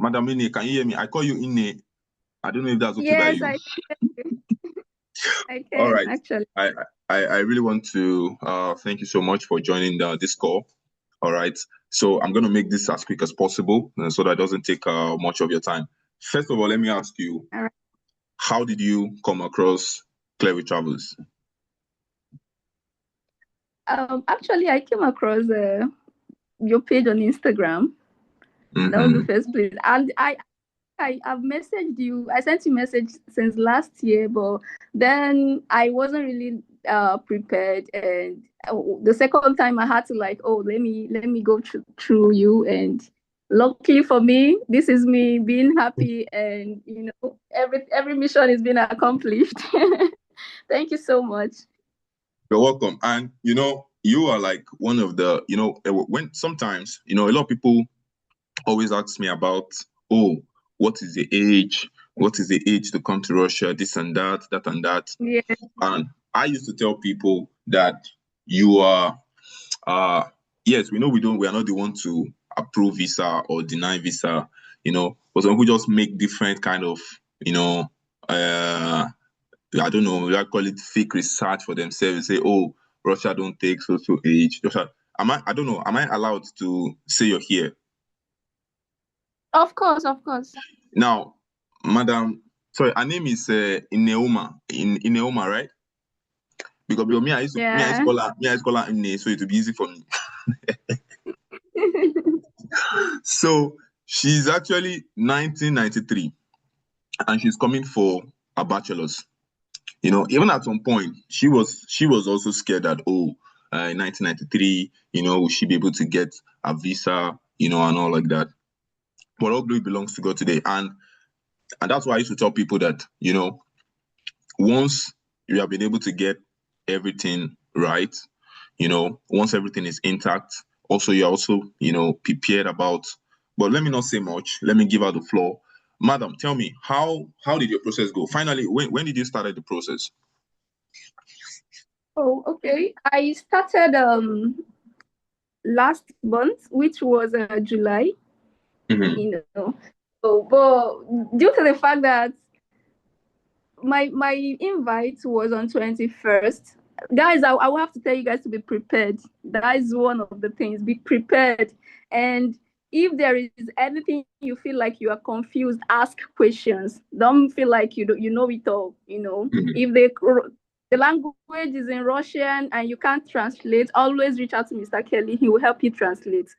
Madam Ine, can you hear me? I call you Ine. I don't know if that's okay by Yes, you. I All can right. actually. I really want to thank you so much for joining this call. All right. So I'm going to make this as quick as possible so that it doesn't take much of your time. First of all, let me ask you, All right. how did you come across Clever Travels? Actually, I came across your page on Instagram. That was the Mm-hmm. first place, and I've messaged you. I sent you message since last year, but then I wasn't really prepared. And the second time, I had to like, oh, let me go through you. And luckily for me, this is me being happy, and every mission is being accomplished. Thank you so much. You're welcome. And you are like one of the, when sometimes, a lot of people always ask me about, oh, what is the age? What is the age to come to Russia? This and that, that and that. Yeah. And I used to tell people that you are, yes, we are not the one to approve visa or deny visa, but some people just make different kind of, I don't know, I call it fake research for themselves. Say, oh, Russia don't take so age. Russia, I don't know, am I allowed to say you're here? Of course, of course. Now, Madam, sorry, her name is Ineoma. Ineoma, right? Because me, I used to Yeah. call her Ine, so it will be easy for me. So she's actually 1993, and she's coming for a bachelor's. Even at some point, she was also scared that, oh, in 1993, will she be able to get a visa, and all like that. But all glory belongs to God today, and that's why I used to tell people that, once you have been able to get everything right, once everything is intact, also you're also, prepared about. But let me not say much. Let me give her the floor. Madam, tell me, how did your process go? Finally, when did you start the process? Oh, okay. I started last month, which was July, Mm-hmm. you know. So, but due to the fact that my invite was on 21st, guys, I will have to tell you guys to be prepared. That is one of the things. Be prepared. And if there is anything you feel like you are confused, ask questions. Don't feel like you know it all. Mm-hmm. If the language is in Russian and you can't translate, always reach out to Mr. Kelly. He will help you translate.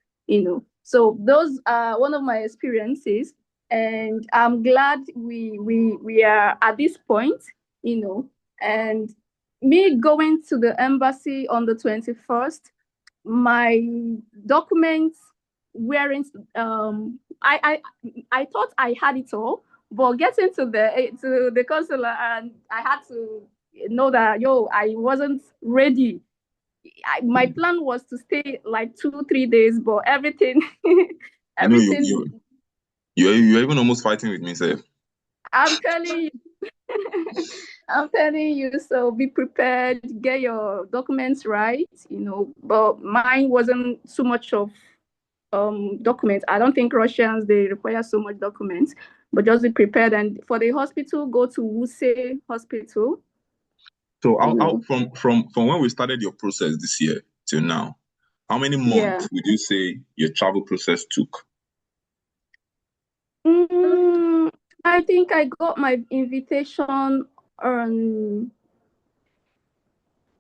So those are one of my experiences, and I'm glad we are at this point, and me going to the embassy on the 21st, my documents weren't I thought I had it all, but getting to the consular, and I had to know that I wasn't ready. My plan was to stay like 2 3 days, but everything You know, everything you're even almost fighting with me, sir. I'm telling I'm telling you, so be prepared, get your documents right, But mine wasn't so much of documents. I don't think Russians they require so much documents, but just be prepared. And for the hospital, go to Wuse Hospital, So you know. from when we started your process this year till now, how many Yeah. months would you say your travel process took? Mm, I think I got my invitation on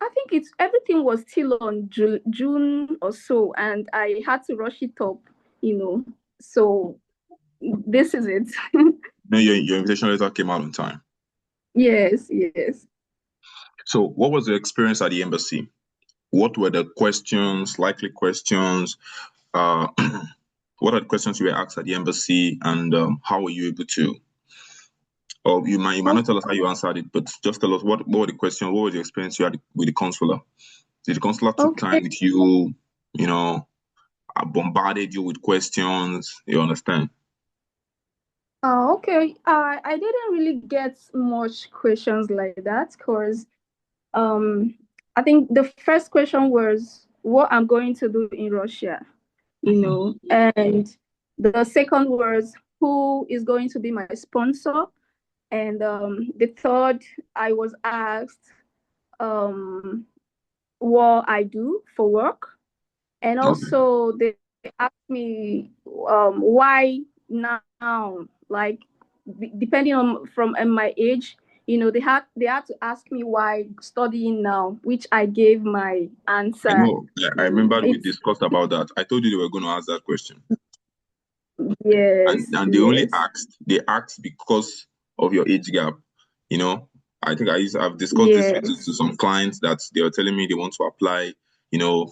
I think it's everything was still on June or so, and I had to rush it up, you know. So this is it. No, your invitation letter came out on time. Yes, yes. So what was the experience at the embassy? What were the questions, likely questions? Uh, what are the questions you were asked at the embassy, and how were you able to? Or you might Oh, not tell us how you answered it, but just tell us what were the questions, what was the experience you had with the consular? Did the consular took time okay. with you? You know, bombarded you with questions. You understand? Okay. I didn't really get much questions like that because um I think the first question was what I'm going to do in Russia, Mhm. and the second was who is going to be my sponsor. And the third, I was asked what I do for work. And Okay. also they asked me why now, like depending on from my age, they had to ask me why studying now, which I gave my answer. I know. I remember we It's discussed about that. I told you they were going to ask that question. yes, And they only yes, asked because of your age gap. I think I've discussed this with to yes, some clients that they were telling me they want to apply,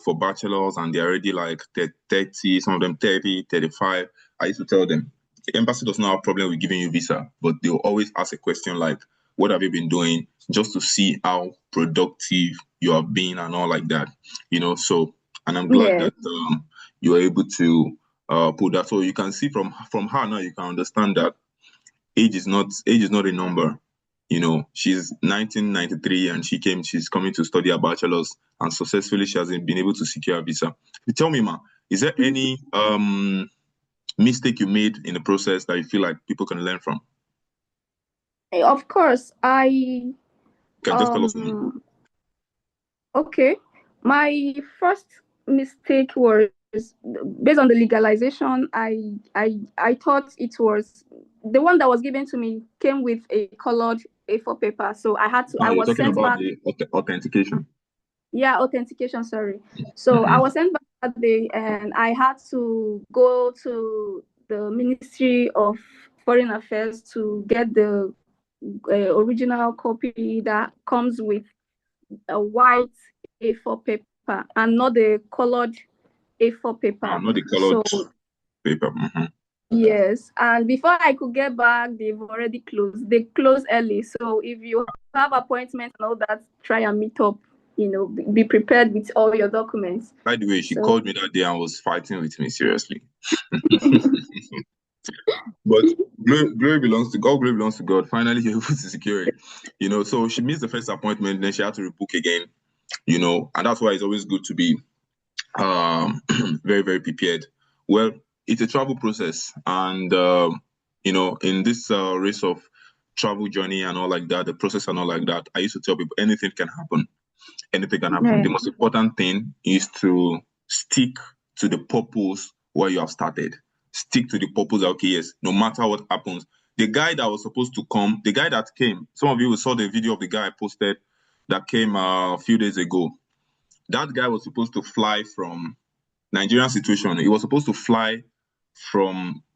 for bachelors, and they're already like 30, some of them 30, 35. I used to tell them the embassy does not have a problem with giving you visa, but they'll always ask a question like, what have you been doing, just to see how productive you have been and all like that. So, and I'm glad yes, that you are able to put that. So you can see from her now, you can understand that age is not a number. She's 1993 and she's coming to study a bachelor's, and successfully she has been able to secure a visa. Tell me, ma, is there any mistake you made in the process that you feel like people can learn from? of course. You can just tell us one. Okay, my first mistake was based on the legalization. I thought it was the one that was given to me came with a colored A4 paper, so I You're was talking sent about back. the authentication. Yeah, authentication, sorry. So I was sent back that day, and I had to go to the Ministry of Foreign Affairs to get the original copy that comes with a white A4 paper and not the colored A4 paper. Not the So colored paper. yes, and before I could get back, they've already closed. They close early. So if you have appointments and all that, try and meet up. Be prepared with all your documents. By the way, she So called me that day and was fighting with me, seriously. But glory belongs to God. Glory belongs to God. Finally, you're able to secure it. So she missed the first appointment, then she had to rebook again. And that's why it's always good to be very, very prepared. Well, it's a travel process, and in this race of travel journey and all like that, the process and all like that, I used to tell people anything can happen. Anything can happen. yeah. The most important thing is to stick to the purpose where you have started. Stick to the purpose. Okay, yes, no matter what happens. The guy that was supposed to come, the guy that came, some of you saw the video of the guy I posted that came a few days ago. That guy was supposed to fly from Nigerian situation. He was supposed to fly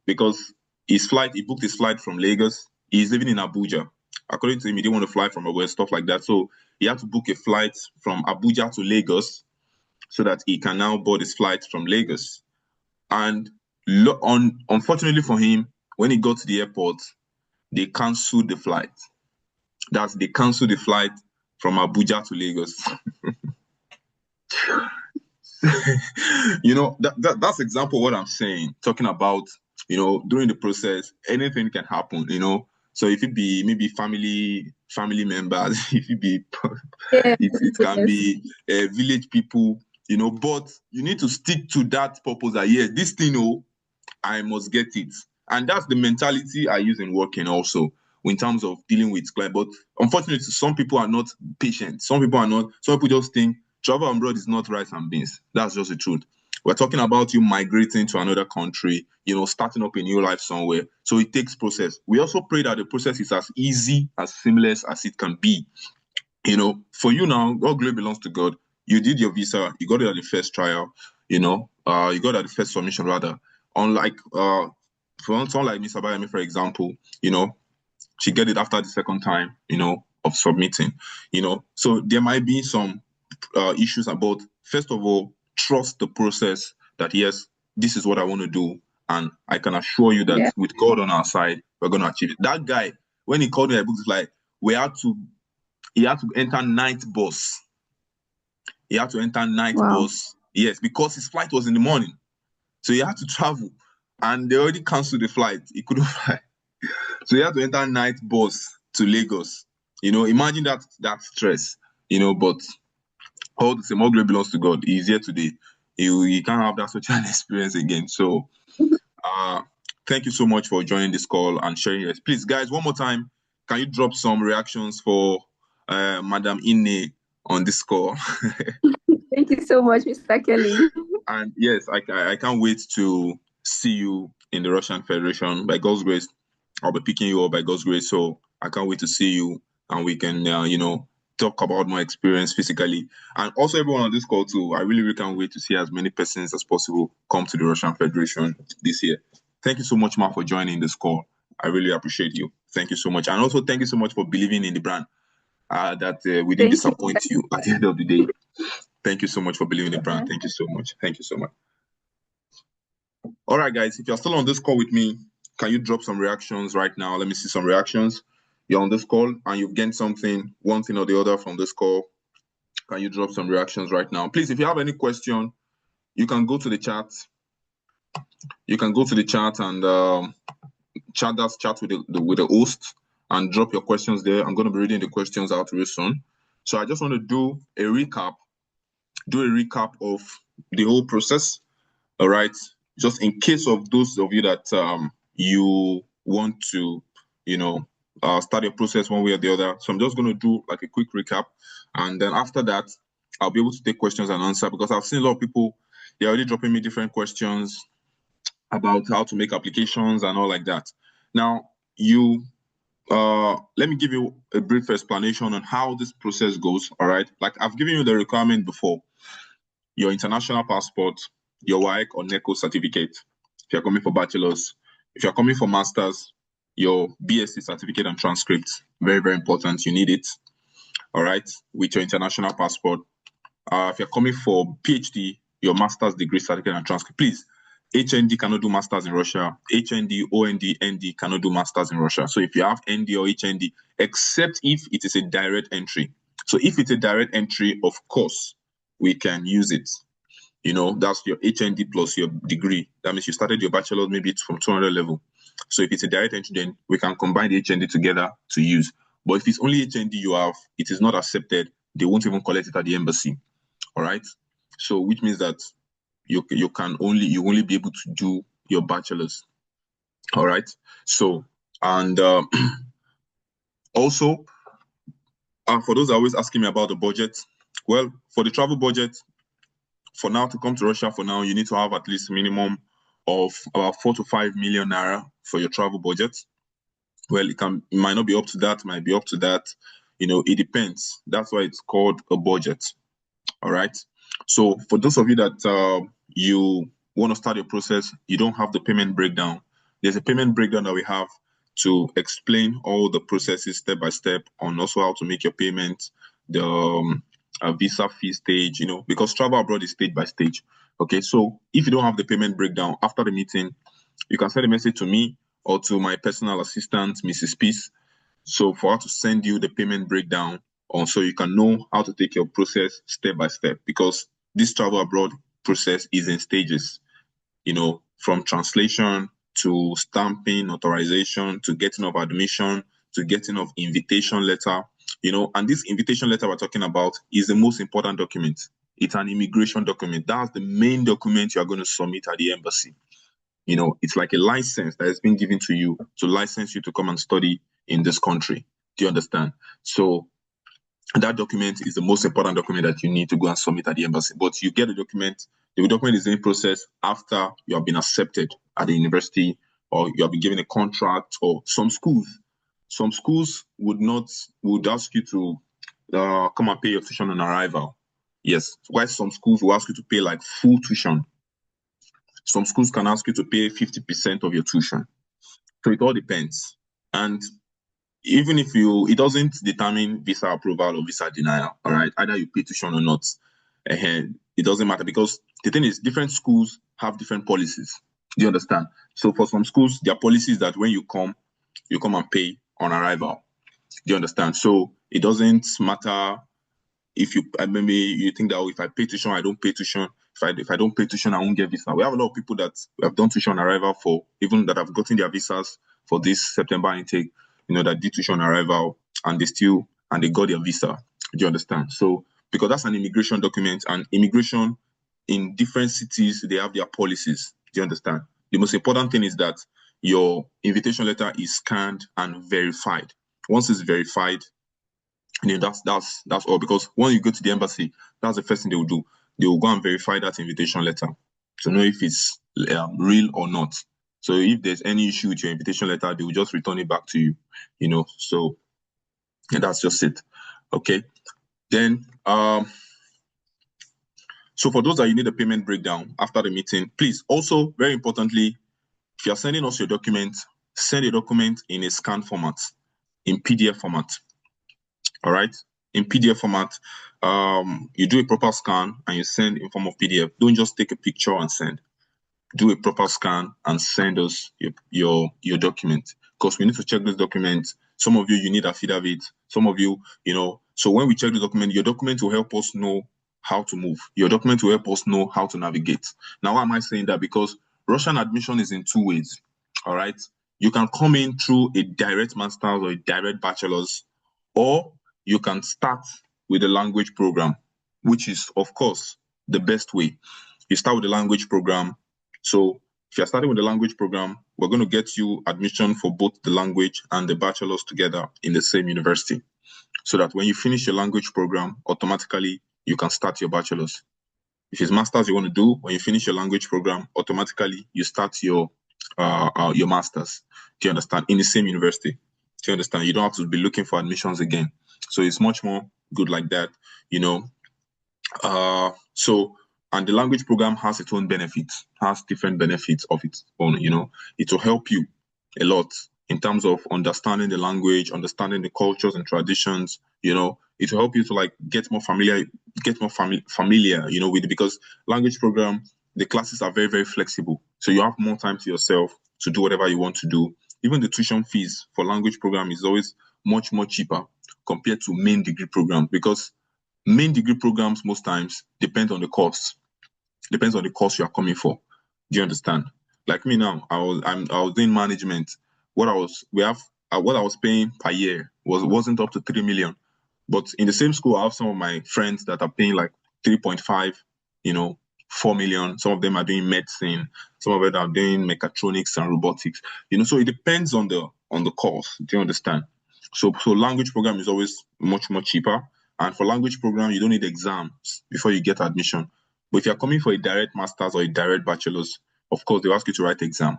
because he booked his flight from Lagos. He's living in Abuja. According to him, he didn't want to fly from Abuja, stuff like that. So he had to book a flight from Abuja to Lagos so that he can now board his flight from Lagos. And unfortunately for him, when he got to the airport, they canceled the flight. They canceled the flight from Abuja to Lagos. That's example of what I'm saying, talking about, during the process, anything can happen, So if it be maybe family members, if it be, it can be village people, but you need to stick to that purpose that, yes, this thing, I must get it. And that's the mentality I use in working also in terms of dealing with clients. But unfortunately, some people are not patient. Some people just think travel abroad is not rice and beans. That's just the truth. We're talking about you migrating to another country, starting up a new life somewhere. So it takes process. We also pray that the process is as easy, as seamless as it can be. For you now, all glory belongs to God. You did your visa, you got it at the first trial, you got it at the first submission rather. Unlike for someone like Miss Abayami, for example, she get it after the second time, of submitting, So there might be some issues about, first of all, trust the process that, yes, this is what I want to do. And I can assure you that with God on our side, we're going to achieve it. That guy, when he called me, I booked like, he had to enter night bus. He had to enter night bus. Yes, because his flight was in the morning. So he had to travel. And they already canceled the flight. He couldn't fly. So he had to enter night bus to Lagos. Imagine that stress. But all the same, all glory belongs to God. He's here today. He can't have that such an experience again. So thank you so much for joining this call and sharing yours. Please, guys, one more time, can you drop some reactions for Madam Ine on this call? Thank you so much, Mr. Kelly. And yes, I can't wait to see you in the Russian Federation. By God's grace, I'll be picking you up by God's grace. So I can't wait to see you, and we can, talk about my experience physically. And also everyone on this call too. I really, really can't wait to see as many persons as possible come to the Russian Federation this year. Thank you so much, Ma, for joining this call. I really appreciate you. Thank you so much. And also thank you so much for believing in the brand. That we didn't disappoint you at the end of the day. Thank you so much for believing in the brand. Thank you so much. Thank you so much. All right, guys, if you're still on this call with me, can you drop some reactions right now? Let me see some reactions. You're on this call and you've gained something, one thing or the other from this call. Can you drop some reactions right now? Please, if you have any question, you can go to the chat. You can go to the chat and chat with the host and drop your questions there. I'm going to be reading the questions out real soon. So I just want to do a recap of the whole process. All right. Just in case of those of you that you want to, start your process one way or the other. So I'm just going to do like a quick recap. And then after that, I'll be able to take questions and answer, because I've seen a lot of people, they're already dropping me different questions about how to make applications and all like that. Now, let me give you a brief explanation on how this process goes. All right. Like I've given you the requirement before: your international passport, your WAEC or NECO certificate, if you're coming for bachelor's. If you're coming for master's, your BSc certificate and transcript. Very, very important. You need it. All right. With your international passport. If you're coming for PhD, your master's degree certificate and transcript. Please, HND cannot do masters in Russia. HND, OND, ND cannot do masters in Russia. So if you have ND or HND, except if it is a direct entry. So if it's a direct entry, of course, we can use it. That's your HND plus your degree. That means you started your bachelor's, maybe it's from 200 level. So if it's a direct entry, then we can combine the HND together to use. But if it's only HND you have, it is not accepted. They won't even collect it at the embassy. All right. So which means that you only be able to do your bachelor's. All right. So, and also, for those always asking me about the budget, well, for the travel budget, for now, to come to Russia, for now, you need to have at least minimum of about 4 to 5 million naira for your travel budget. Well, it might not be up to that, might be up to that. It depends. That's why it's called a budget. All right. So for those of you that you want to start your process, you don't have the payment breakdown. There's a payment breakdown that we have to explain all the processes step by step, on also how to make your payment, the visa fee stage, because travel abroad is stage by stage. Okay, so if you don't have the payment breakdown, after the meeting, you can send a message to me or to my personal assistant, Mrs. Peace, so for her to send you the payment breakdown, so you can know how to take your process step by step, because this travel abroad process is in stages, from translation to stamping, authorization, to getting of admission, to getting of invitation letter, and this invitation letter we're talking about is the most important document. It's an immigration document. That's the main document you are going to submit at the embassy. It's like a license that has been given to you to license you to come and study in this country. Do you understand? So that document is the most important document that you need to go and submit at the embassy. But you get the document is in process after you have been accepted at the university, or you have been given a contract, or some schools would ask you to come and pay your tuition on arrival. Yes, while some schools will ask you to pay like full tuition. Some schools can ask you to pay 50% of your tuition. So it all depends. And even if it doesn't determine visa approval or visa denial, all right, either you pay tuition or not, it doesn't matter, because the thing is, different schools have different policies. Do you understand? So for some schools, their policy is that when you come and pay on arrival. Do you understand? So it doesn't matter if maybe you think that if I pay tuition, I don't pay tuition. If I don't pay tuition, I won't get visa. We have a lot of people that have done tuition on arrival for, even that have gotten their visas for this September intake, that did tuition on arrival, and they got their visa. Do you understand? So because that's an immigration document, and immigration in different cities, they have their policies. Do you understand? The most important thing is that your invitation letter is scanned and verified. Once it's verified, that's all. Because when you go to the embassy, that's the first thing they will do. They will go and verify that invitation letter to know if it's real or not. So if there's any issue with your invitation letter, they will just return it back to you. So that's just it. Okay. Then so for those that you need a payment breakdown after the meeting, please also, very importantly, if you're sending us your document, send a document in a scanned format, in PDF format. All right, in PDF format, you do a proper scan and you send in form of PDF. Don't just take a picture and send. Do a proper scan and send us your document, because we need to check this document. Some of you need affidavit. Some of you, so when we check the document, your document will help us know how to move. Your document will help us know how to navigate. Now, why am I saying that? Because Russian admission is in two ways. All right, you can come in through a direct master's or a direct bachelor's, or you can start with a language program, which is, of course, the best way. You start with the language program. So if you're starting with the language program, we're going to get you admission for both the language and the bachelor's together in the same university, so that when you finish your language program, automatically you can start your bachelor's. If it's master's you want to do, when you finish your language program, automatically you start your master's. Do you understand? In the same university. Do you understand? You don't have to be looking for admissions again. So it's much more good like that, and the language program has its own benefits, has different benefits of its own, It will help you a lot in terms of understanding the language, understanding the cultures and traditions, It will help you to get more familiar, with it, because language program, the classes are very, very flexible. So you have more time to yourself to do whatever you want to do. Even the tuition fees for language program is always much, more cheaper compared to main degree programs, because main degree programs most times depend on the course. Depends on the course you are coming for. Do you understand? Like me now, I was doing management. What I was paying per year wasn't up to 3 million. But in the same school, I have some of my friends that are paying like 3.5, 4 million. Some of them are doing medicine. Some of them are doing mechatronics and robotics. So it depends on the course. Do you understand? So language program is always much, more cheaper. And for language program, you don't need exams before you get admission. But if you're coming for a direct master's or a direct bachelor's, of course, they'll ask you to write exam.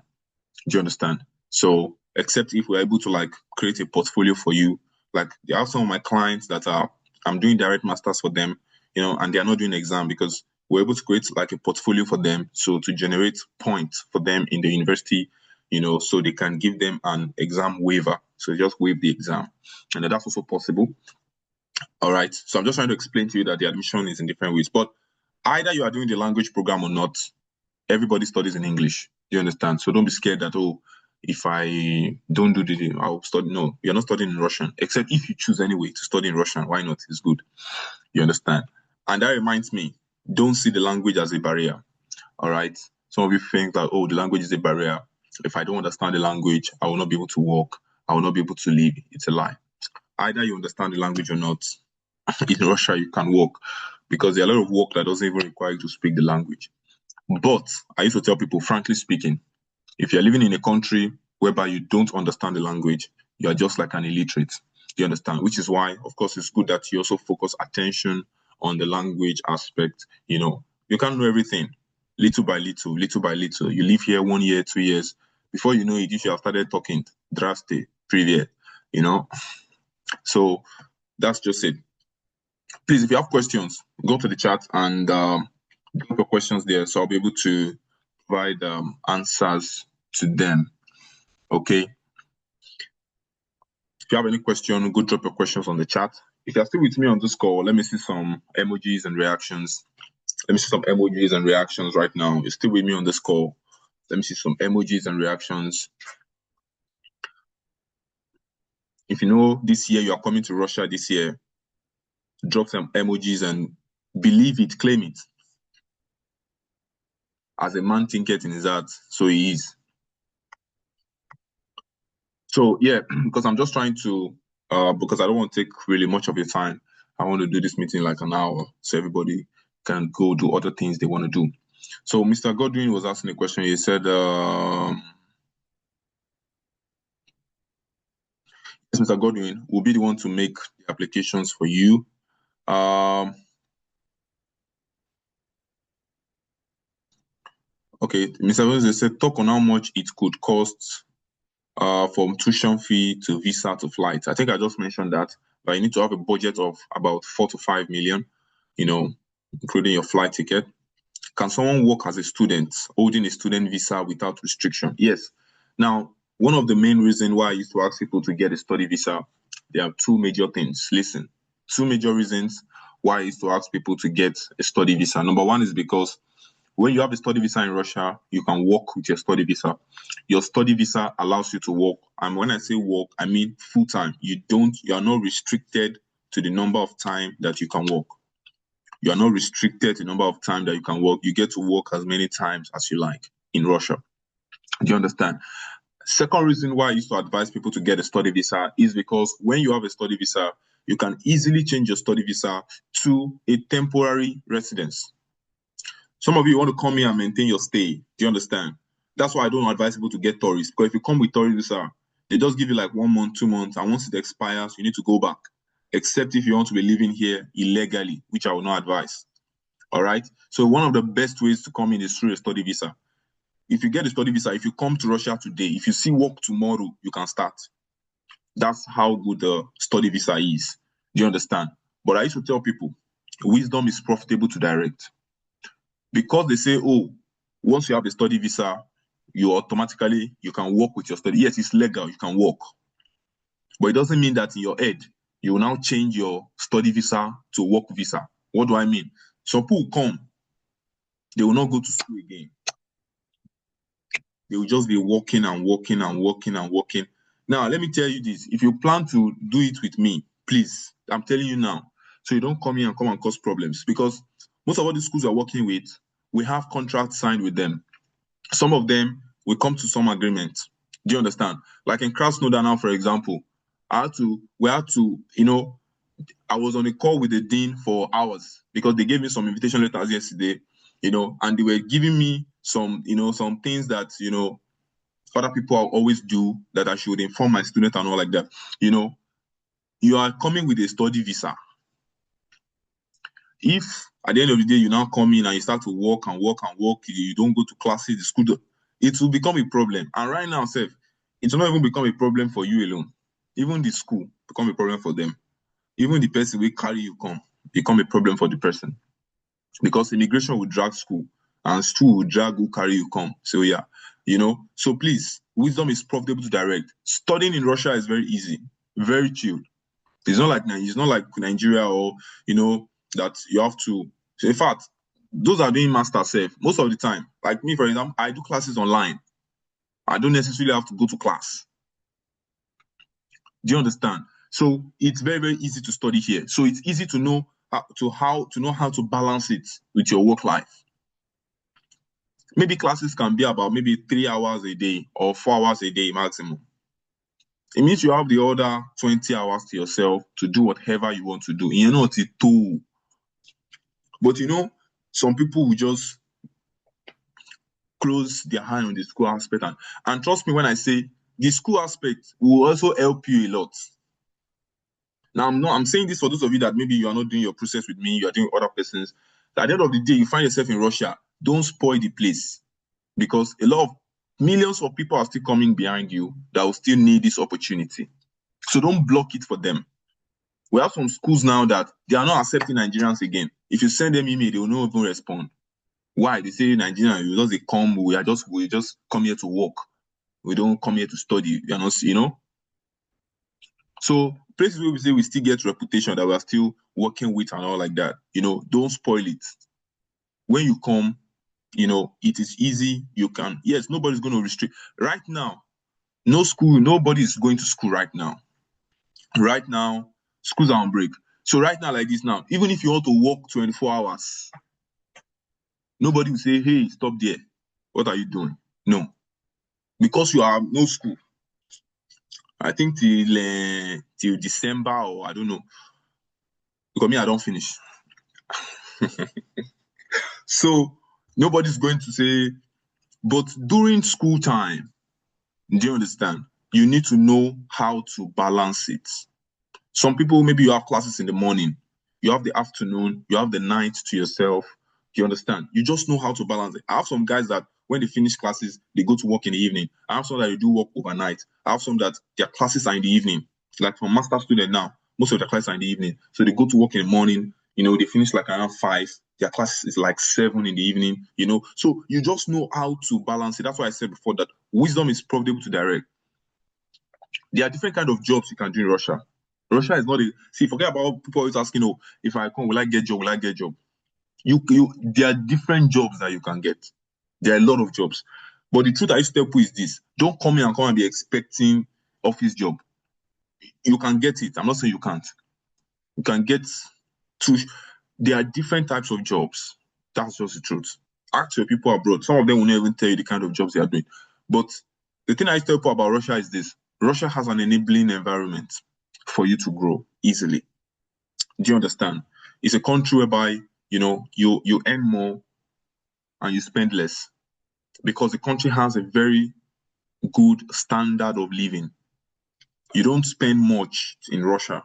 Do you understand? So except if we're able to create a portfolio for you, I have some of my clients that I'm doing direct masters for them, and they are not doing exam, because we're able to create a portfolio for them, so to generate points for them in the university, so they can give them an exam waiver. So just waive the exam, and that's also possible. All right. So I'm just trying to explain to you that the admission is in different ways, but either you are doing the language program or not, everybody studies in English. Do you understand? So don't be scared that, if I don't do the, I'll study. No, you're not studying in Russian, except if you choose anyway to study in Russian. Why not? It's good. You understand? And that reminds me, don't see the language as a barrier. All right. Some of you think that, the language is a barrier. If I don't understand the language, I will not be able to work. I will not be able to live. It's a lie. Either you understand the language or not, in Russia you can work, because there are a lot of work that doesn't even require you to speak the language. But I used to tell people, frankly speaking, if you're living in a country whereby you don't understand the language, you are just like an illiterate. Do you understand? Which is why, of course, it's good that you also focus attention on the language aspect. You can't know everything. Little by little, little by little. You live here 1 year, 2 years. Before you know it, you should have started talking. Zdrasty, привет, So that's just it. Please, if you have questions, go to the chat and drop your questions there, so I'll be able to provide answers to them. Okay. If you have any question, go drop your questions on the chat. If you're still with me on this call, let me see some emojis and reactions. Let me see some emojis and reactions right now. You're still with me on this call. Let me see some emojis and reactions. If you know this year you are coming to Russia this year, drop some emojis and believe it, claim it. As a man thinketh in his heart, so he is. So yeah, because I'm just trying to, because I don't want to take really much of your time. I want to do this meeting like an hour, so everybody can go do other things they want to do. So Mr. Godwin was asking a question. He said, Mr. Godwin will be the one to make the applications for you. Okay, Mr. Williams said, talk on how much it could cost from tuition fee to visa to flight. I think I just mentioned that, but you need to have a budget of about 4 to 5 million, including your flight ticket. Can someone work as a student holding a student visa without restriction? Yes. Now, one of the main reasons why I used to ask people to get a study visa, there are two major things. Listen, two major reasons why I used to ask people to get a study visa. Number one is because when you have a study visa in Russia, you can work with your study visa. Your study visa allows you to work. And when I say work, I mean full-time. You are not restricted to the number of time that you can work. You are not restricted to the number of time that you can work. You get to work as many times as you like in Russia. Do you understand? Second reason why I used to advise people to get a study visa is because when you have a study visa, you can easily change your study visa to a temporary residence. Some of you want to come here and maintain your stay. Do you understand? That's why I don't advise people to get tourists, because if you come with tourist visa, they just give you like 1 month, 2 months, and once it expires, you need to go back, except if you want to be living here illegally, which I will not advise. All right? So one of the best ways to come in is through a study visa. If you get a study visa, if you come to Russia today, if you see work tomorrow, you can start. That's how good the study visa is. Do you understand? But I used to tell people, wisdom is profitable to direct. Because they say, oh, once you have a study visa, you can work with your study. Yes, it's legal, you can work. But it doesn't mean that in your head, you will now change your study visa to work visa. What do I mean? Some people come, they will not go to school again. They will just be working and working and working and working. Now, let me tell you this. If you plan to do it with me, please, I'm telling you now, so you don't come here and come and cause problems. Because most of all the schools we're working with, we have contracts signed with them. Some of them will come to some agreement. Do you understand? Like in Krasnodar now, for example, I was on a call with the dean for hours because they gave me some invitation letters yesterday, and they were giving me some things that, other people always do, that I should inform my student and all like that. You are coming with a study visa. If at the end of the day, you now come in and you start to work and work and work, you don't go to classes, the school, it will become a problem. And right now, it will not even become a problem for you alone. Even the school become a problem for them. Even the person will carry you become a problem for the person. Because immigration will drag school and school will drag who carry you come. So yeah, so please, wisdom is profitable to direct. Studying in Russia is very easy, very chill. It's not like Nigeria or, that you have to. So in fact, those are doing master self most of the time. Like me, for example, I do classes online. I don't necessarily have to go to class. Do you understand? So it's very, very easy to study here. So it's easy to know how to balance it with your work life. Maybe classes can be about maybe 3 hours a day or 4 hours a day maximum. It means you have the other 20 hours to yourself to do whatever you want to do. But some people will just close their eye on the school aspect. And trust me when I say the school aspect will also help you a lot. Now, I'm saying this for those of you that maybe you are not doing your process with me, you are doing other persons. At the end of the day, you find yourself in Russia, don't spoil the place. Because millions of people are still coming behind you that will still need this opportunity. So don't block it for them. We have some schools now that they are not accepting Nigerians again. If you send them email, they will not even respond. Why? They say Nigerians, we just come here to work. We don't come here to study. We are not, So places where we say we still get reputation that we are still working with and all like that, don't spoil it. When you come, it is easy. You can, yes, nobody's going to restrict. Right now, nobody is going to school right now. Right now, schools are on break. So right now, like this now, even if you want to work 24 hours, nobody will say, hey, stop there. What are you doing? No. Because you are no school. I think till December, or I don't know. Because me, I don't finish. So nobody's going to say, but during school time, do you understand? you need to know how to balance it. Some people, maybe you have classes in the morning, you have the afternoon, you have the night to yourself. You understand? You just know how to balance it. I have some guys that when they finish classes, they go to work in the evening. I have some that they do work overnight. I have some that their classes are in the evening. Like for master student now, most of their classes are in the evening. So they go to work in the morning, they finish like around 5. Their class is like 7 in the evening, So you just know how to balance it. That's why I said before that wisdom is profitable to direct. There are different kind of jobs you can do in Russia. Russia is not forget about people always asking, if I come, will I get job? Will I get job? There are different jobs that you can get. There are a lot of jobs. But the truth I used to tell people is this: don't come here and be expecting office job. You can get it. I'm not saying you can't. You can get there are different types of jobs. That's just the truth. Ask your people abroad. Some of them will not even tell you the kind of jobs they are doing. But the thing I used to tell people about Russia is this: Russia has an enabling environment for you to grow easily. Do you understand? It's a country whereby you earn more and you spend less, because the country has a very good standard of living. You don't spend much in Russia.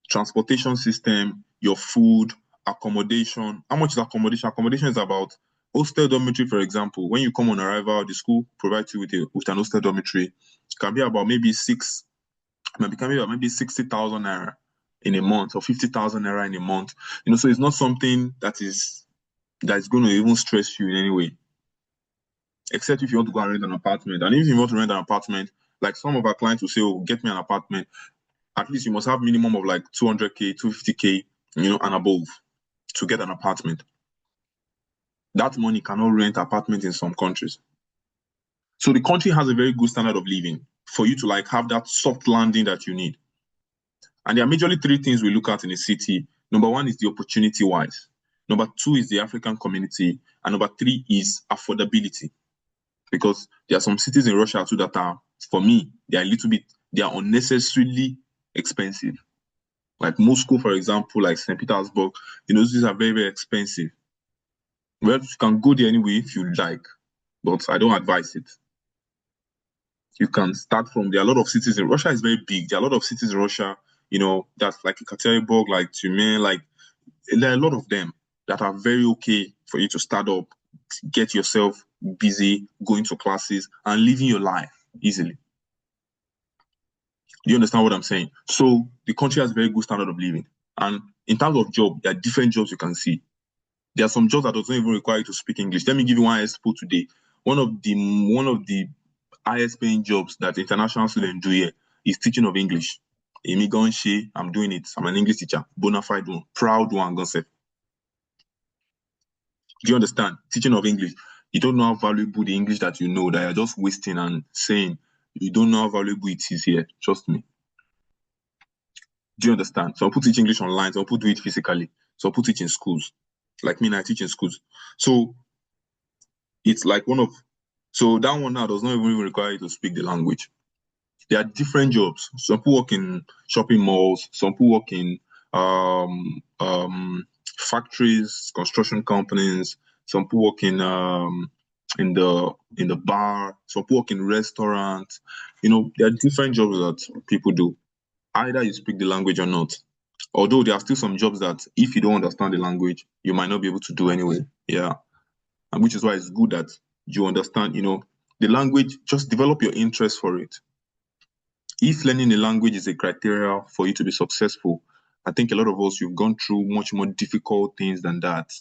Transportation system, your food, accommodation. How much is accommodation? Accommodation is about hostel dormitory, for example. When you come on arrival, the school provides you with an hostel dormitory. It can be about maybe 60,000 naira in a month, or 50,000 naira in a month. So it's not something that's going to even stress you in any way, except if you want to go and rent an apartment. And if you want to rent an apartment, like some of our clients will say, get me an apartment, at least you must have minimum of like 200K, 250K, and above to get an apartment. That money cannot rent apartment in some countries. So the country has a very good standard of living for you to have that soft landing that you need. And there are majorly 3 things we look at in a city. Number 1 is the opportunity wise. Number 2 is the African community. And number 3 is affordability. Because there are some cities in Russia too that are, for me, they are unnecessarily expensive. Like Moscow, for example, like St. Petersburg, these are very, very expensive. Well, you can go there anyway if you like, but I don't advise it. You can start from, there are a lot of cities in Russia. Is very big. There are a lot of cities in Russia, that's like Ekaterinburg, like Tyumen, there are a lot of them that are very okay for you to start up, get yourself busy, going to classes, and living your life easily. Do you understand what I'm saying? So the country has a very good standard of living. And in terms of job, there are different jobs you can see. There are some jobs that doesn't even require you to speak English. Let me give you one example today. One of the highest paying jobs that international students do here is teaching of English. I'm doing it. I'm an English teacher, bona fide one, proud one, Gonse. Do you understand? Teaching of English. You don't know how valuable the English that you know, that you're just wasting and saying. You don't know how valuable it is here. Trust me. Do you understand? Some people teach English online. Some people do it physically. Some people teach in schools. Like me, I teach in schools. So it's like so that one now does not even require you to speak the language. There are different jobs. Some people work in shopping malls. Some people work in factories, construction companies. Some people work in the bar. Some people work in restaurants. There are different jobs that people do. Either you speak the language or not. Although there are still some jobs that if you don't understand the language, you might not be able to do anyway. Yeah. And which is why it's good that you understand, the language, just develop your interest for it. If learning the language is a criteria for you to be successful, I think a lot of us, you've gone through much more difficult things than that.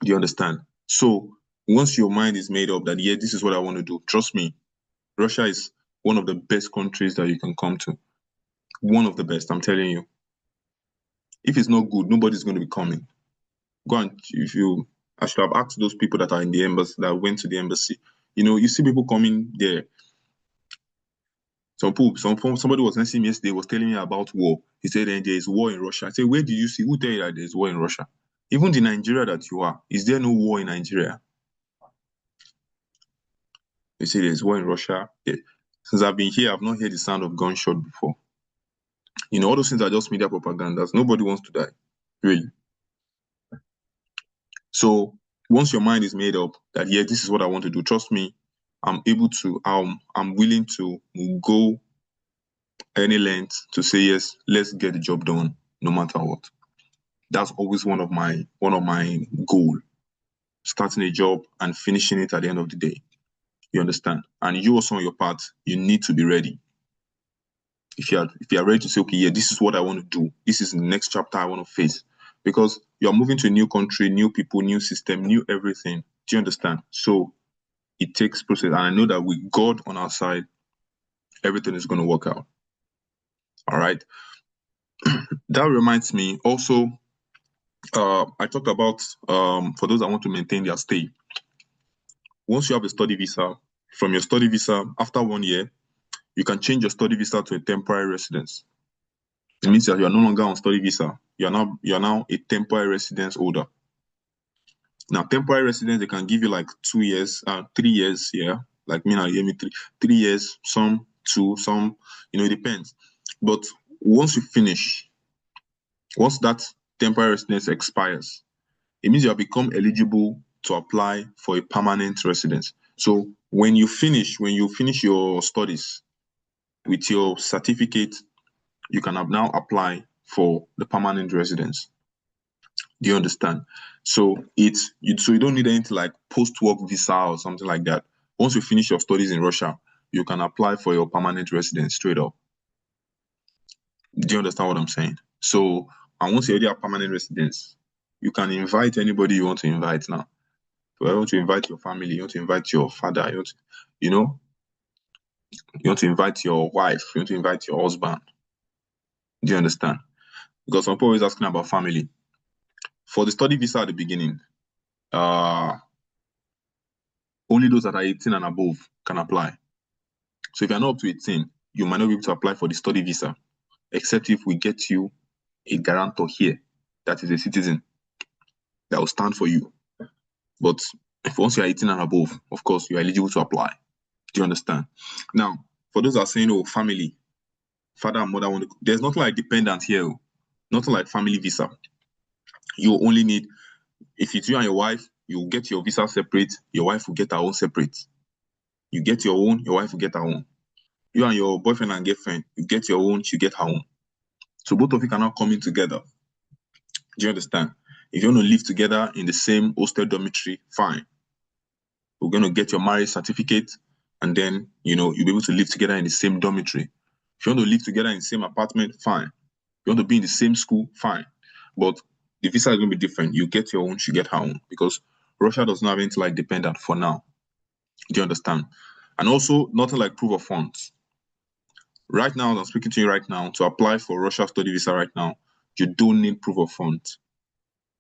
Do you understand? So once your mind is made up that, yeah, this is what I want to do, trust me, Russia is one of the best countries that you can come to. One of the best, I'm telling you. If it's not good, nobody's going to be coming. I should have asked those people that are in the embassy, that went to the embassy. You see people coming there. Somebody was messaging me yesterday, was telling me about war. He said there is war in Russia. I said, where do you see? Who tell you that there is war in Russia? Even the Nigeria that you are, is there no war in Nigeria? They say there's war in Russia. Yeah. Since I've been here, I've not heard the sound of gunshot before. All those things are just media propagandas. Nobody wants to die, really. So once your mind is made up that, yeah, this is what I want to do, trust me, I'm willing to go any length to say yes, let's get the job done no matter what. That's always one of my goal. Starting a job and finishing it at the end of the day. You understand? And you also on your part, you need to be ready. If you are ready to say, okay, yeah, this is what I want to do. This is the next chapter I want to face. Because you are moving to a new country, new people, new system, new everything. Do you understand? So it takes process. And I know that with God on our side, everything is going to work out. All right. That reminds me also, I talked about for those that want to maintain their stay. Once you have a study visa, from your study visa, after 1 year, you can change your study visa to a temporary residence. It means that you are no longer on study visa. You are now a temporary residence holder. Now, temporary residence, they can give you like 2 years, 3 years, yeah. Like me now, you give me 3 years, some 2, some, it depends. But once you finish, once that temporary residence expires, it means you have become eligible to apply for a permanent residence. So when you finish your studies with your certificate, you can now apply for the permanent residence. Do you understand? So you don't need anything like post-work visa or something like that. Once you finish your studies in Russia, you can apply for your permanent residence straight up. Do you understand what I'm saying? So, and once you already have permanent residence, you can invite anybody you want to invite now. So you want to invite your family, you want to invite your father, you want to invite your wife, you want to invite your husband. Do you understand? Because some people always asking about family. For the study visa at the beginning, only those that are 18 and above can apply. So if you're not up to 18, you might not be able to apply for the study visa, except if we get you a guarantor here that is a citizen that will stand for you. But if once you are 18 and above, of course, you are eligible to apply. Do you understand? Now, for those that are saying, oh, family, father and mother, there's nothing like dependent here, nothing like family visa. You only need, if it's you and your wife, you get your visa separate, your wife will get her own separate. You get your own, your wife will get her own. You and your boyfriend and girlfriend, you get your own, she get her own. So both of you cannot come in together. Do you understand? If you want to live together in the same hostel dormitory, fine. We're going to get your marriage certificate, and then, you'll be able to live together in the same dormitory. If you want to live together in the same apartment, fine. If you want to be in the same school, fine. But the visa is going to be different. You get your own, she get her own, because Russia does not have anything like dependent for now. Do you understand? And also, nothing like proof of funds. Right now, I'm speaking to you right now, to apply for Russia study visa right now, you don't need proof of funds.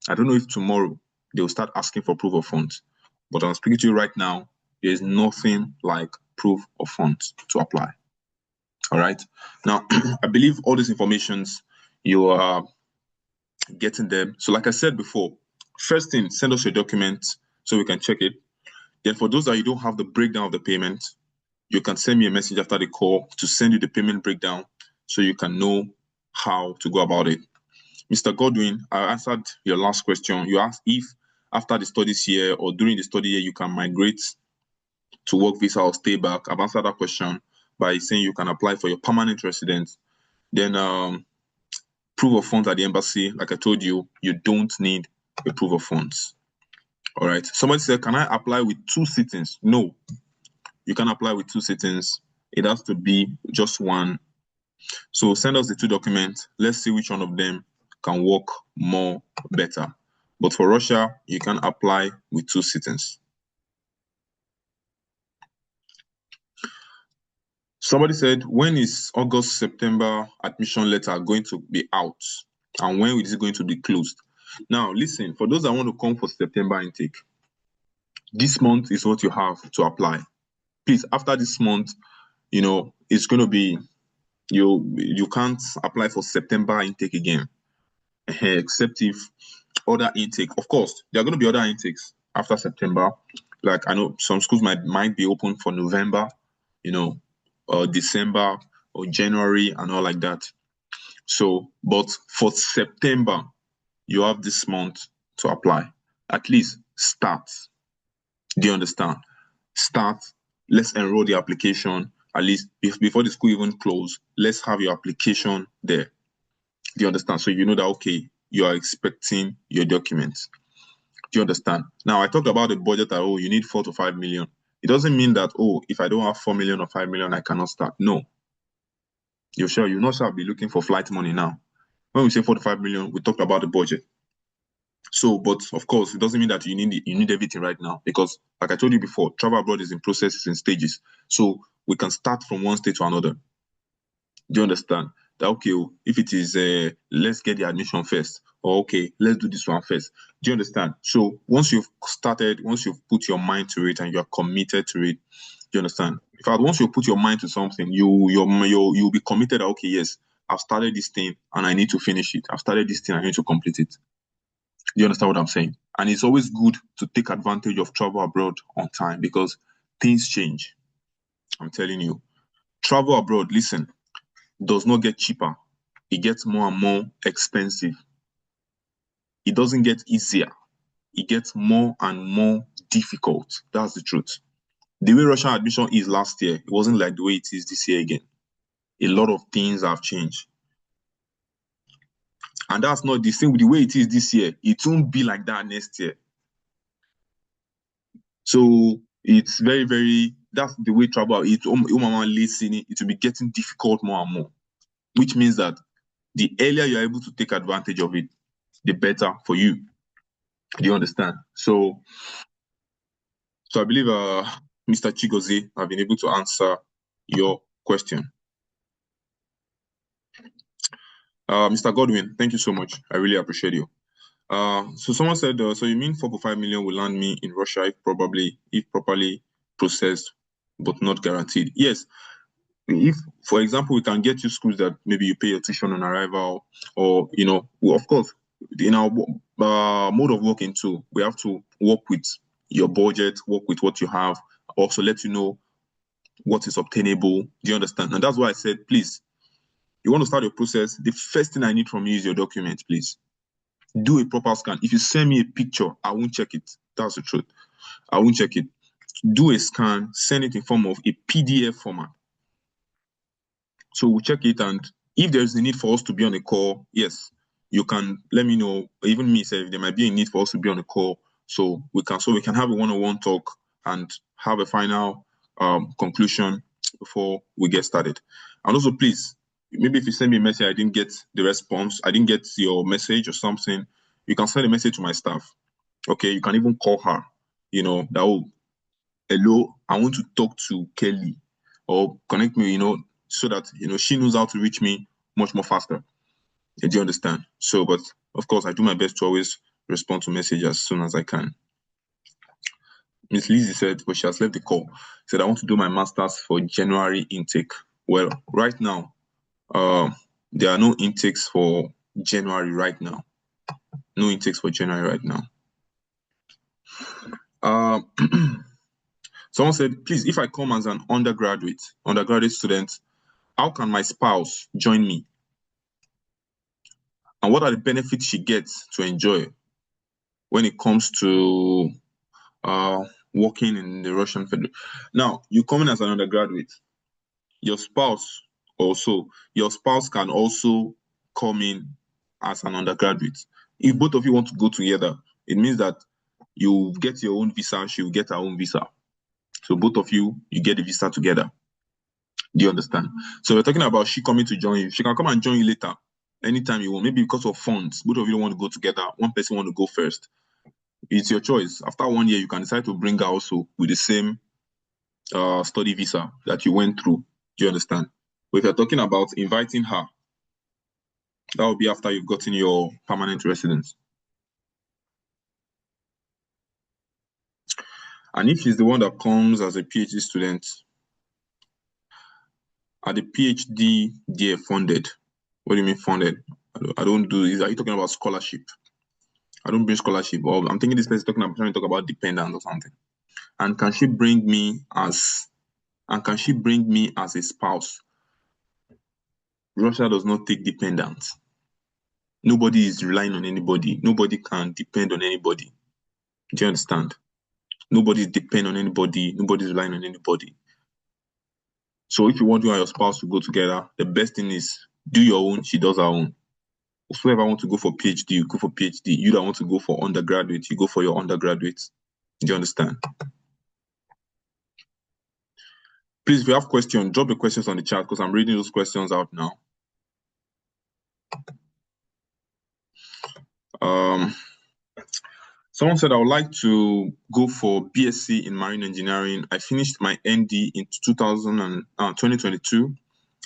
I don't know if tomorrow they'll start asking for proof of funds, but I'm speaking to you right now, there is nothing like proof of funds to apply. All right. Now, I believe all these informations, you are getting them. So like I said before, first thing, send us your documents so we can check it. Then for those that you don't have the breakdown of the payment, you can send me a message after the call to send you the payment breakdown so you can know how to go about it. Mr. Godwin, I answered your last question. You asked if after the studies year or during the study year, you can migrate to work visa or stay back. I've answered that question by saying you can apply for your permanent residence. Then proof of funds at the embassy, like I told you, you don't need a proof of funds. All right. Somebody said, can I apply with 2 sittings? No, you can apply with 2 sittings. It has to be just one. So send us the 2 documents. Let's see which one of them can work more better. But for Russia, you can apply with 2 sittings. Somebody said, when is August, September admission letter going to be out? And when is it going to be closed? Now, listen, for those that want to come for September intake, this month is what you have to apply. Please, after this month, it's going to be, you can't apply for September intake again, except if other intake. Of course, there are going to be other intakes after September. Like I know some schools might be open for November, or December or January and all like that. So, but for September, you have this month to apply. At least start. Do you understand? Start let's enroll the application, at least before the school even close, let's have your application there. Do you understand? So you know that, okay, you are expecting your documents. Do you understand? Now, I talked about the budget that, oh, you need 4 to 5 million. It doesn't mean that, oh, if I don't have 4 million or 5 million, I cannot start. No. You're sure you not shall be looking for flight money now. When we say 4 to 5 million, we talked about the budget. So, but of course, it doesn't mean that you need everything right now, because like I told you before, travel abroad is in processes and stages. So we can start from one state to another. Do you understand? That, okay, if it is let's get the admission first, or okay, let's do this one first. Do you understand? So once you've started, once you've put your mind to it and you're committed to it, do you understand? In fact, once you put your mind to something, you'll be committed that, okay, yes, I've started this thing and I need to finish it. I've started this thing, I need to complete it. Do you understand what I'm saying? And it's always good to take advantage of travel abroad on time, because things change. I'm telling you. Travel abroad, listen, does not get cheaper. It gets more and more expensive. It doesn't get easier. It gets more and more difficult. That's the truth. The way Russian admission is last year, it wasn't like the way it is this year again. A lot of things have changed. And that's not the same with the way it is this year. It won't be like that next year. So it's very, very, that's the way travel, it will be getting difficult more and more, which means that the earlier you're able to take advantage of it, the better for you. Do you understand? So I believe Mr. Chigozie have been able to answer your question. Mr. Godwin, thank you so much. I really appreciate you. So someone said, so you mean 4 to 5 million will land me in Russia if properly processed, but not guaranteed? Yes. If, for example, we can get you schools that maybe you pay your tuition on arrival, or, you know, well, of course, in our mode of working too, we have to work with your budget, work with what you have, also let you know what is obtainable. Do you understand? And that's why I said, please, you want to start your process, the first thing I need from you is your document, please. Do a proper scan. If you send me a picture, I won't check it. That's the truth. I won't check it. Do a scan, send it in form of a PDF format. So we'll check it, and if there's a need for us to be on a call, yes, you can let me know. Even me, say, if there might be a need for us to be on a call, so we can have a one-on-one talk and have a final conclusion before we get started. And also, please, maybe if you send me a message, I didn't get the response, I didn't get your message or something, you can send a message to my staff. Okay, you can even call her, you know, that, oh, hello, I want to talk to Kelly, or connect me, you know, so that, you know, she knows how to reach me much more faster. Do you understand? So, but of course, I do my best to always respond to messages as soon as I can. Miss Lizzie said, but she has left the call. Said, I want to do my master's for January intake. Well, right now, there are no intakes for January right now. No intakes for January right now. Someone said, please, if I come as an undergraduate student, how can my spouse join me? And what are the benefits she gets to enjoy when it comes to working in the Russian Federation? Now, you come in as an undergraduate, your spouse can also come in as an undergraduate. If both of you want to go together, it means that you get your own visa, she will get her own visa. So both of you get the visa together. Do you understand? So we're talking about she coming to join you. She can come and join you later, anytime you want. Maybe because of funds, both of you don't want to go together. One person want to go first. It's your choice. After 1 year, you can decide to bring her also with the same study visa that you went through. Do you understand? But if you're talking about inviting her, that will be after you've gotten your permanent residence. And if she's the one that comes as a PhD student, are the PhD there funded? What do you mean funded? I don't do this. Are you talking about scholarship? I don't bring scholarship. Or I'm thinking this person is trying to talk about dependent or something. And can she bring me as a spouse? Russia does not take dependents. Nobody is relying on anybody. Nobody can depend on anybody. Do you understand? Nobody's depending on anybody. Nobody's relying on anybody. So if you want you and your spouse to go together, the best thing is do your own, she does her own. Whoever want to go for PhD, you go for PhD. You that want to go for undergraduate, you go for your undergraduate. Do you understand? Please, if you have questions, drop the questions on the chat because I'm reading those questions out now. Someone said I would like to go for BSc in marine engineering. I finished my ND in 2022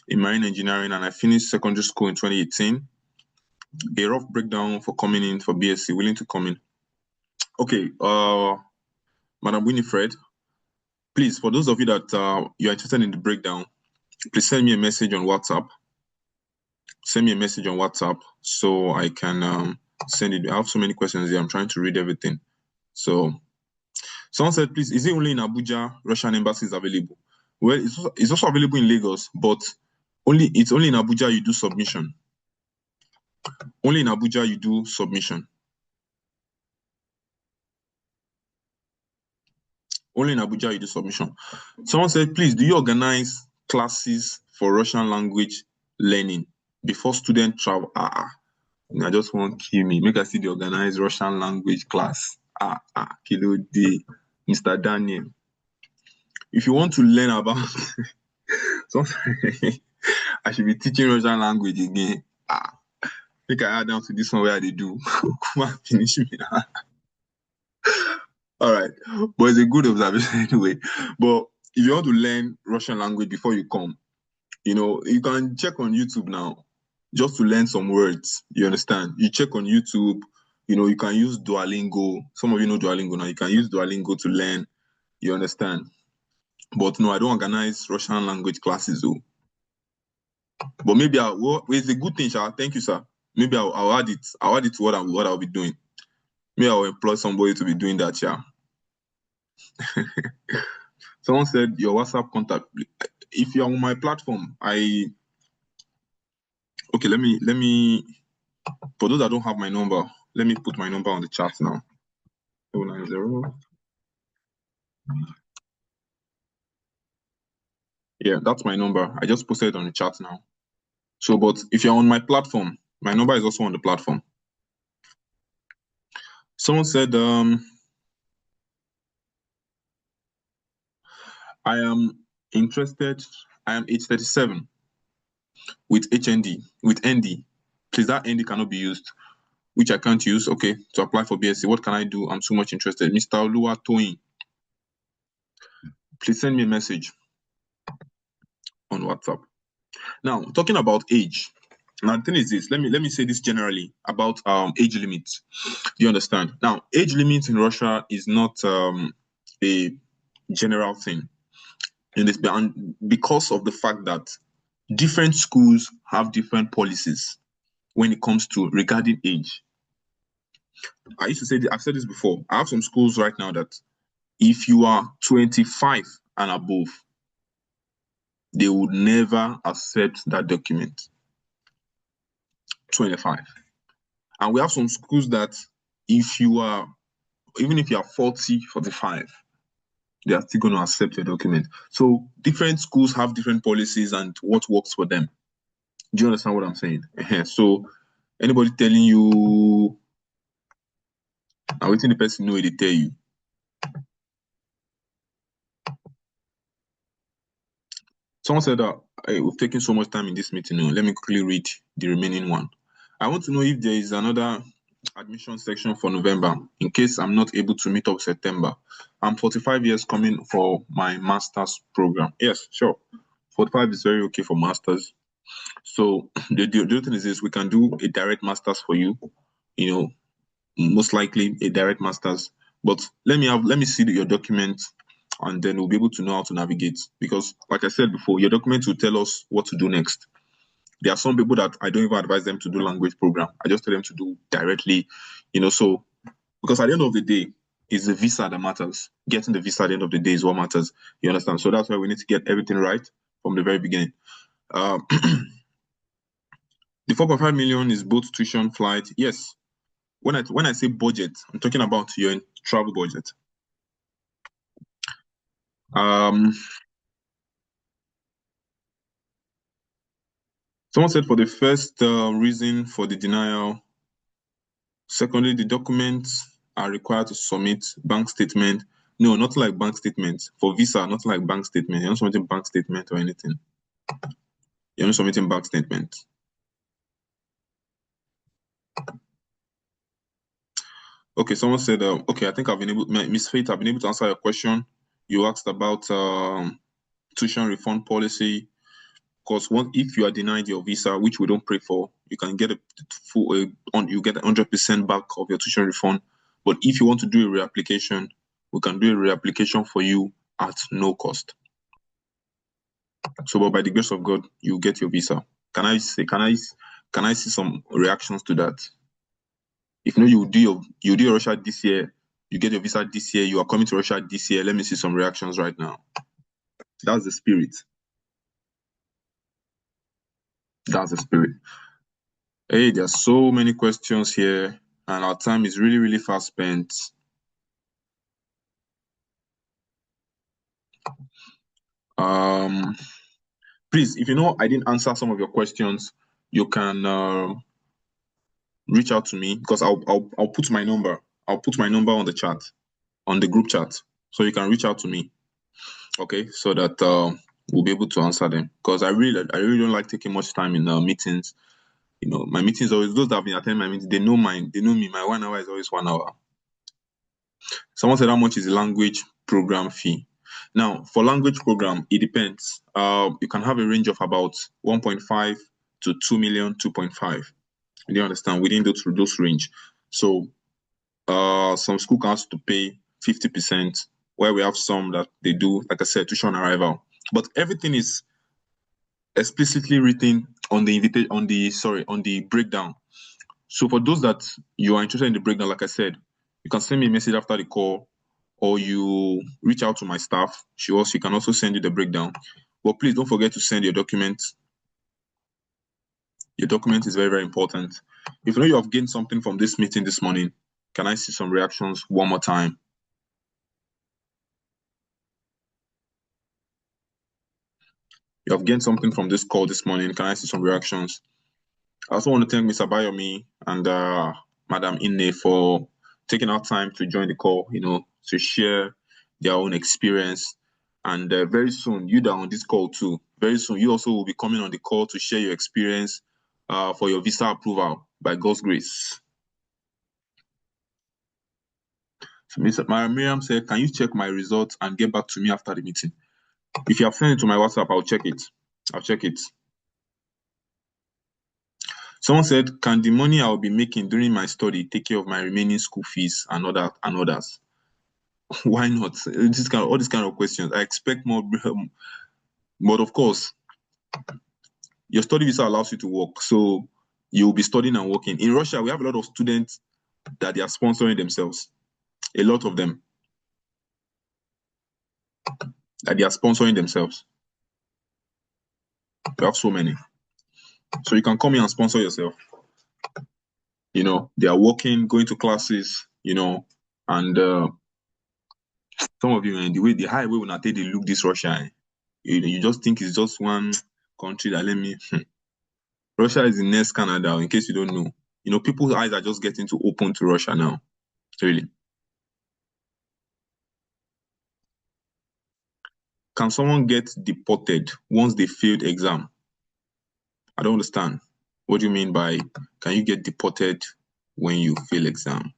in marine engineering, and I finished secondary school in 2018. A rough breakdown for coming in for BSc, willing to come in. Okay, Madam Winifred, please, for those of you that you're interested in the breakdown, please send me a message on WhatsApp. Send me a message on WhatsApp so I can send it. I have so many questions here. I'm trying to read everything. So someone said, please, is it only in Abuja Russian embassy is available? Well, it's also available in Lagos, but it's only in Abuja you do submission. Only in Abuja you do submission. Only in Abuja you do submission. Someone said, please, do you organize classes for Russian language learning before students travel? I just want to kill me. Make I see the organized Russian language class. Kilo day, Mr. Daniel. If you want to learn about I should be teaching Russian language again. Make I add down to this one where they do. Come on, finish me. All right, but it's a good observation anyway. But if you want to learn Russian language before you come, you can check on YouTube now just to learn some words. You understand? You check on YouTube, you can use Duolingo. Some of you know Duolingo now. You can use Duolingo to learn. You understand? But no, I don't organize Russian language classes though. But maybe it's a good thing, Sha. Thank you, sir. Maybe I'll add it. I'll add it to what I'll be doing. Maybe I'll employ somebody to be doing that, yeah. Someone said your WhatsApp contact. If you're on my platform, okay, let me for those that don't have my number, let me put my number on the chat now. 090. Yeah, that's my number. I just posted it on the chat now. So, but if you're on my platform, my number is also on the platform. Someone said, I am interested. I am age 37 with HND, with ND. Please, that ND cannot be used, which I can't use. Okay, to apply for BSc, what can I do? I'm so much interested. Mr. Olua Toyin, please send me a message on WhatsApp. Now, talking about age. Now, the thing is this. Let me say this generally about age limits. Do you understand? Now, age limits in Russia is not a general thing. Because of the fact that different schools have different policies when it comes to regarding age. I used to say, I've said this before. I have some schools right now that if you are 25 and above, they would never accept that document. 25. And we have some schools that even if you are 40, 45, they are still going to accept your document. So different schools have different policies and what works for them. Do you understand what I'm saying? So anybody telling you, I'm waiting the person know they tell you. Someone said that we've taken so much time in this meeting. Let me quickly read the remaining one. I want to know if there is another admission section for November in case I'm not able to meet up September. I'm 45 years coming for my master's program. Yes, sure. 45 is very okay for masters. So the other thing is this, we can do a direct master's for you, most likely a direct master's. But let me see your document, and then we'll be able to know how to navigate. Because like I said before, your document will tell us what to do next. There are some people that I don't even advise them to do language program. I just tell them to do directly, so because at the end of the day, it's the visa that matters. Getting the visa at the end of the day is what matters. You understand? So that's why we need to get everything right from the very beginning. The 4.5 million is both tuition, flight. Yes. When I say budget, I'm talking about your travel budget. Someone said for the first reason for the denial. Secondly, the documents are required to submit bank statement. No, not like bank statements. For visa, not like bank statement. You're not submitting bank statement or anything. You're not submitting bank statement. Okay, someone said, okay, I think I've been able, Miss Faith, I've been able to answer your question. You asked about tuition refund policy. Because if you are denied your visa, which we don't pray for, you can get a full you get 100% back of your tuition refund. But if you want to do a reapplication, we can do a reapplication for you at no cost. So, but by the grace of God, you get your visa. Can I see some reactions to that? If no, you do your Russia this year, you get your visa this year, you are coming to Russia this year. Let me see some reactions right now. That's the spirit. That's the spirit. Hey, there are so many questions here, and our time is really, really fast spent. Please, if you know I didn't answer some of your questions, you can reach out to me because I'll put my number. I'll put my number on the chat, on the group chat, so you can reach out to me. Okay, so that we'll be able to answer them. Because I really don't like taking much time in meetings. You know, my meetings always, those that have been attending my meetings, they know me. My 1 hour is always 1 hour. Someone said, how much is the language program fee? Now, for language program, it depends. You can have a range of about 1.5 to 2 million, 2.5. Do you understand? Within those range. So, some school can ask to pay 50%, where we have some that they do, like I said, tuition arrival. But everything is explicitly written on the breakdown. So for those that you are interested in the breakdown, like I said, you can send me a message after the call, or you reach out to my staff. She can also send you the breakdown. But please don't forget to send your documents. Your document is very, very important. If you know you have gained something from this meeting this morning, can I see some reactions one more time? You have gained something from this call this morning. Can I see some reactions? I also want to thank Mr. Bayomi and Madam Inne for taking our time to join the call, to share their own experience. And very soon, you that are on this call too, very soon, you also will be coming on the call to share your experience for your visa approval by God's grace. So Mr. Miriam said, can you check my results and get back to me after the meeting? If you have sent it to my WhatsApp, I'll check it. I'll check it. Someone said, can the money I'll be making during my study take care of my remaining school fees and others? Why not? All these kind of questions. I expect more, but of course, your study visa allows you to work, so you'll be studying and working. In Russia, we have a lot of students that they are sponsoring themselves. A lot of them that they are sponsoring themselves. We have so many. So you can come here and sponsor yourself. They are working, going to classes, and some of you, the high way when I take they look this Russia, you just think it's just one country that Russia is the next Canada, in case you don't know. People's eyes are just getting to open to Russia now. Really. Can someone get deported once they failed exam? I don't understand. What do you mean by, can you get deported when you fail exam?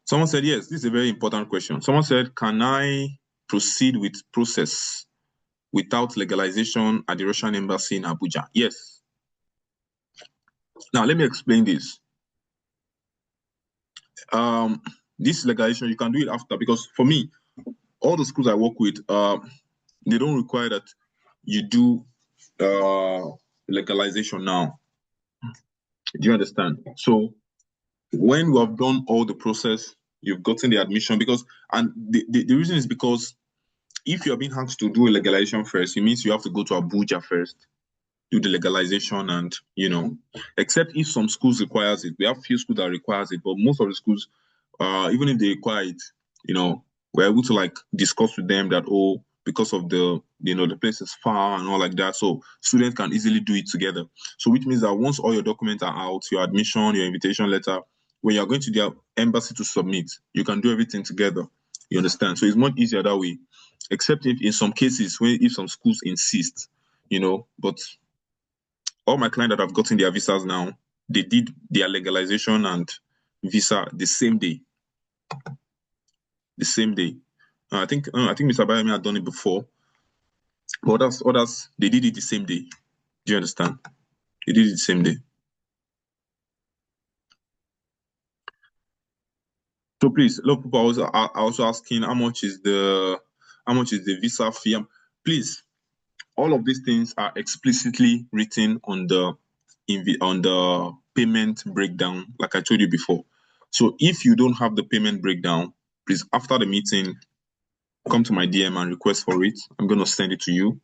Someone said, yes, this is a very important question. Someone said, can I proceed with process without legalization at the Russian embassy in Abuja? Yes. Now, let me explain this. This legalization, you can do it after, because for me, all the schools I work with, they don't require that you do legalization now. Do you understand? So when you have done all the process, you've gotten the admission, and the reason is because if you're being asked to do a legalization first, it means you have to go to Abuja first, do the legalization, and except if some schools requires it. We have few schools that requires it, but most of the schools, even if they require it, we're able to like discuss with them that, oh, because of the place is far and all like that, so students can easily do it together. So which means that once all your documents are out, your admission, your invitation letter, when you're going to their embassy to submit, you can do everything together. You understand? So it's much easier that way, except if in some cases if some schools insist, but all my clients that have gotten their visas now, they did their legalization and visa the same day. The same day. I think Mr. Bayami had done it before, but others they did it the same day. Do you understand? They did it the same day. So please, a lot of people are also asking how much is the visa fee. Please, all of these things are explicitly written on the payment breakdown, like I told you before. So if you don't have the payment breakdown, please, after the meeting, come to my DM and request for it. I'm going to send it to you.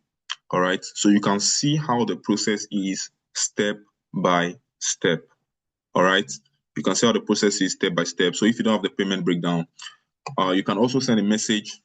All right. So you can see how the process is step by step. All right. You can see how the process is step by step. So if you don't have the payment breakdown, you can also send a message